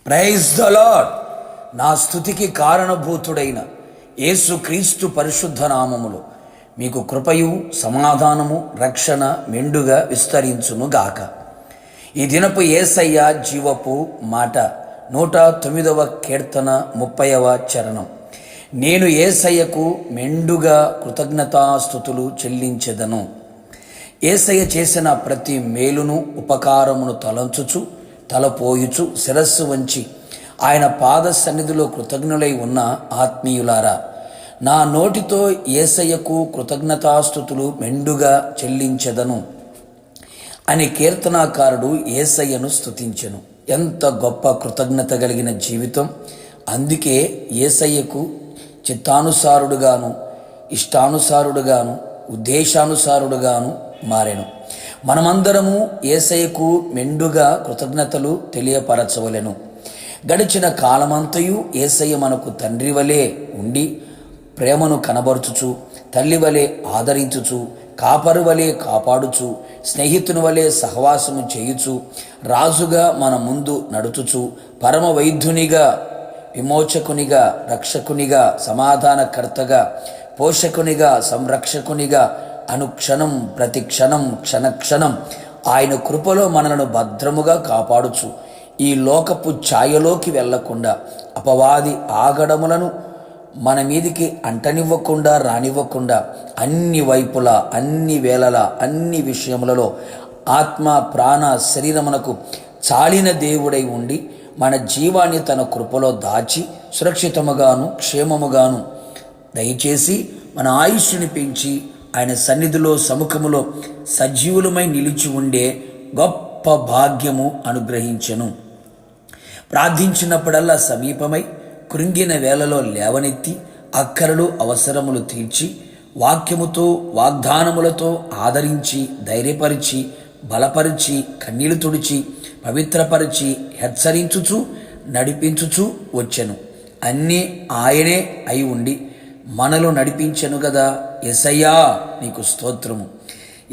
Praise the lord. నా స్తుతికి కారణభూతుడైన యేసుక్రీస్తు పరిశుద్ధ నామములో మీకు కృపయు సమాధానము రక్షణ మెండుగా విస్తరించునుగాక. ఈ దినపు యేసయ్య జీవపు మాట 109వ కీర్తన 30వ చరణం. నేను యేసయ్యకు మెండుగా కృతజ్ఞతాస్తుతులు చెల్లించెదను. యేసయ్య చేసిన ప్రతి మేలును ఉపకారమును తలంచుచు తలపోయుచు శిరస్సు వంచి ఆయన పాద సన్నిధిలో కృతజ్ఞులై ఉన్న ఆత్మీయులారా, నా నోటితో యేసయ్యకు కృతజ్ఞతాస్తుతులు మెండుగా చెల్లించెదను అని కీర్తనాకారుడు యేసయ్యను స్తుతించెను. ఎంత గొప్ప కృతజ్ఞత కలిగిన జీవితం! అందుకే యేసయ్యకు చిత్తానుసారుడుగాను ఇష్టానుసారుడుగాను ఉద్దేశానుసారుడుగాను మారెను. మనమందరము యేసయ్యకు మెండుగా కృతజ్ఞతలు తెలియపరచవలెను. గడిచిన కాలమంతయు యేసయ్య మనకు తండ్రి వలె ఉండి ప్రేమను కనబరుచుచు, తల్లి వలె ఆదరించుచు, కాపరు వలె కాపాడుచు, స్నేహితుని వలె సహవాసము చేయుచు, రాజుగా మన ముందు నడుచుచు, పరమ వైద్యునిగా, విమోచకునిగా, రక్షకునిగా, సమాధానకర్తగా, పోషకునిగా, సంరక్షకునిగా అనుక్షణం ప్రతి క్షణం క్షణక్షణం ఆయన కృపలో మనలను భద్రముగా కాపాడుచు, ఈ లోకపు ఛాయలోకి వెళ్లకుండా అపవాది ఆగడములను మన మీదికి అంటనివ్వకుండా రానివ్వకుండా అన్ని వైపులా అన్ని వేళలా అన్ని విషయములలో ఆత్మ ప్రాణ శరీరమునకు చాలిన దేవుడై ఉండి మన జీవాన్ని తన కృపలో దాచి సురక్షితముగాను క్షేమముగాను దయచేసి మన ఆయుష్ని పెంచి ఆయన సన్నిధిలో సముఖములో సజీవులమై నిలిచి ఉండే గొప్ప భాగ్యము అనుగ్రహించెను. ప్రార్థించినప్పుడల్లా సమీపమై కృంగిన వేళలో లేవనెత్తి అక్కరలు అవసరములు తీర్చి వాక్యముతో వాగ్దానములతో ఆదరించి ధైర్యపరిచి బలపరిచి కన్నీళ్లు తుడిచి పవిత్రపరిచి హెచ్చరించుచు నడిపించుచు వచ్చెను. అన్నీ ఆయనే అయి ఉండి మనలో నడిపించెను గదా. యేసయ్యా నీకు స్తోత్రము.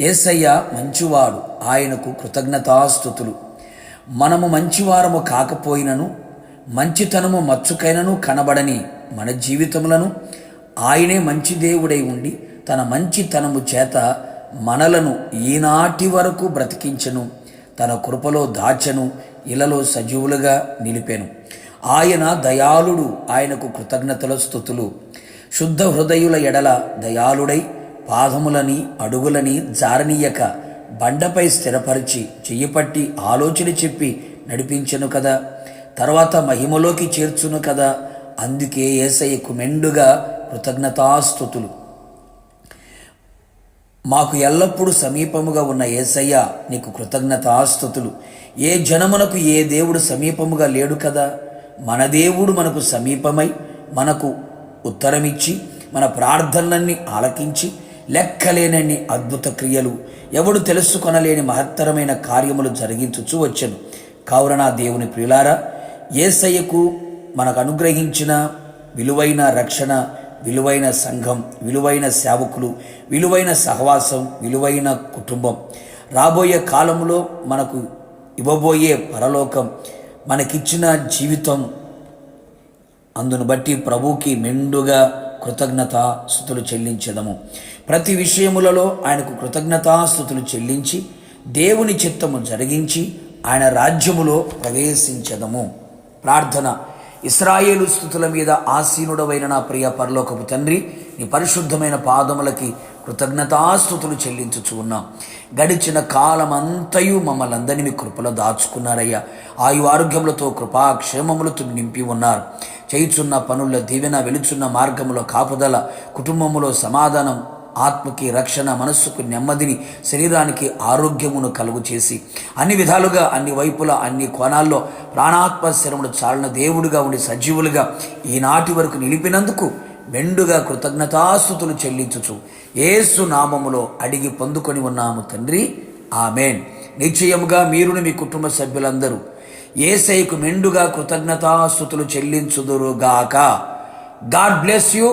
యేసయ్య మంచివాడు, ఆయనకు కృతజ్ఞతాస్తుతులు. మనము మంచివారము కాకపోయినను మంచితనము మచ్చుకైనను కనబడని మన జీవితములను ఆయనే మంచి దేవుడై ఉండి తన మంచితనము చేత మనలను ఈనాటి వరకు బ్రతికించెను, తన కృపలో దాచెను, ఇలలో సజీవులుగా నిలిపెను. ఆయన దయాళుడు, ఆయనకు కృతజ్ఞతల స్తుతులు. శుద్ధ హృదయుల ఎడల దయాళుడై పాదములని అడుగులని జారనీయక బండపై స్థిరపరిచి చెయ్యపట్టి ఆలోచన చెప్పి నడిపించెను కదా. తర్వాత మహిమలోకి చేర్చును కదా. అందుకే యేసయ్యకు మెండుగా కృతజ్ఞతాస్తుతులు. మాకు ఎల్లప్పుడూ సమీపముగా ఉన్న యేసయ్య నీకు కృతజ్ఞతాస్తుతులు. ఏ జనమునకు ఏ దేవుడు సమీపముగా లేడు కదా. మన దేవుడు మనకు సమీపమై మనకు ఉత్తరమిచ్చి మన ప్రార్థనలన్నీ ఆలకించి లెక్కలేనన్ని అద్భుత క్రియలు, ఎవడు తెలుసుకొనలేని మహత్తరమైన కార్యములు జరిగించుచూ వచ్చెను. కావున నా దేవుని ప్రియులారా, యేసయ్యకు మనకు అనుగ్రహించిన విలువైన రక్షణ, విలువైన సంఘం, విలువైన సేవకులు, విలువైన సహవాసం, విలువైన కుటుంబం, రాబోయే కాలంలో మనకు ఇవ్వబోయే పరలోకం, మనకిచ్చిన జీవితం, అందును బట్టి ప్రభువుకి మెండుగా కృతజ్ఞతాస్తుతులు చెల్లించెదము. ప్రతి విషయములలో ఆయనకు కృతజ్ఞతాస్తుతులు చెల్లించి దేవుని చిత్తము జరిగించి ఆయన రాజ్యములో ప్రవేశించెదము. ప్రార్థన. ఇశ్రాయేలు స్తుతుల మీద ఆసీనుడవైన నా ప్రియ పరలోకపు తండ్రి, నీ పరిశుద్ధమైన పాదములకి కృతజ్ఞతాస్తుతులు చెల్లించుచు ఉన్నాం. గడిచిన కాలమంతయు మమ్మల్ని అందరినీ మీ కృపలో దాచుకున్నారయ్యా. ఆయు ఆరోగ్యములతో కృపాక్షేమములతో నింపి ఉన్నారు. చేయుచున్న పనుల దీవెన, వెలుచున్న మార్గములో కాపుదల, కుటుంబములో సమాధానం, ఆత్మకి రక్షణ, మనస్సుకు నెమ్మదిని, శరీరానికి ఆరోగ్యమును కలుగు చేసి అన్ని విధాలుగా అన్ని వైపులా అన్ని కోణాల్లో ప్రాణాత్మ శరములు చాలిన దేవుడిగా ఉండి సజీవులుగా ఈనాటి వరకు నిలిపినందుకు మెండుగా కృతజ్ఞతాస్తుతులు చెల్లించుచు యేసు నామములో అడిగి పొందుకొని ఉన్నాము తండ్రి, ఆమేన్. నిశ్చయముగా మీరును మీ కుటుంబ సభ్యులందరూ యేసయ్యకు మెండుగా కృతజ్ఞతాస్తుతులు చెల్లించుదురుగాక. God bless you.